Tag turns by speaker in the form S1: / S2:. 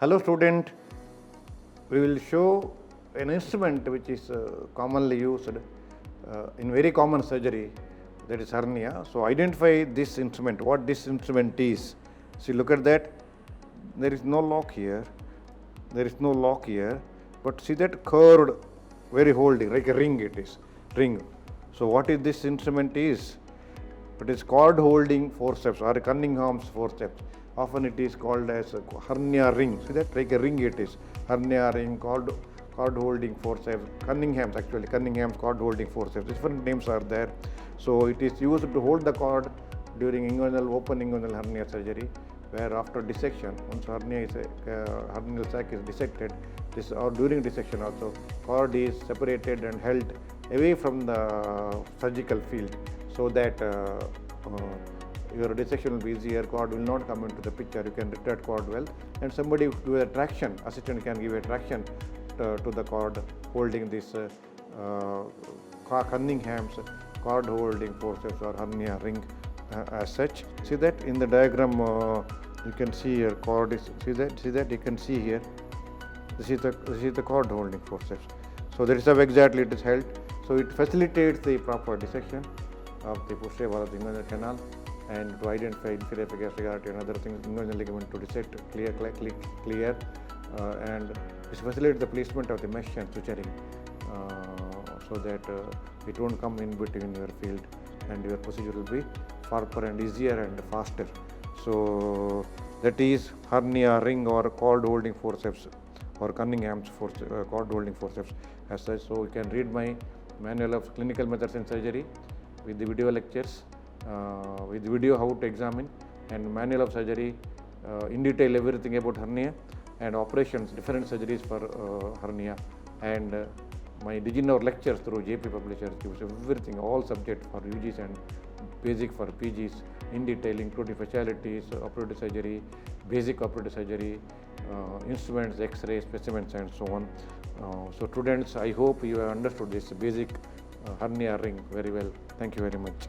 S1: Hello student, we will show an instrument which is commonly used in very common surgery, that is hernia. So identify this instrument, what this instrument is. See, look at that, there is no lock here, but see that curved, very holding, like a ring it is, ring. So what is this instrument is? It is cord holding forceps or Cunningham's forceps. Often it is called as a hernia ring. See that, like a ring it is. Hernia ring, cord holding forceps. Cunningham's cord holding forceps. Different names are there. So it is used to hold the cord during open inguinal hernia surgery, where after dissection, once hernial sac is dissected, or during dissection also, cord is separated and held away from the surgical field, so that your dissection will be easier, cord will not come into the picture, you can retract cord well, and somebody with a traction, assistant can give a traction to the cord holding this Cunningham's cord holding forceps or hernia ring as such. See that in the diagram, you can see here cord is, see that you can see here, this is the cord holding forceps. So that is how exactly it is held. So it facilitates the proper dissection of the posterior wall of the inguinal canal, and to identify inferior epigastric artery and other things, inguinal ligament to dissect clear, and it facilitates the placement of the mesh and suturing, so that it won't come in between your field, and your procedure will be sharper and easier and faster. So that is hernia ring or cord holding forceps or Cunningham's cord holding forceps as such. So you can read my manual of clinical methods in surgery with the video lectures, with video how to examine, and manual of surgery in detail everything about hernia and operations, different surgeries for hernia, and my DigiNow lectures through JP Publishers gives everything, all subjects for UGs and basic for PGs in detail, including specialties, operative surgery, basic operative surgery, instruments, X-ray, specimens, and so on. So students, I hope you have understood this basic hernia ring very well. Thank you very much.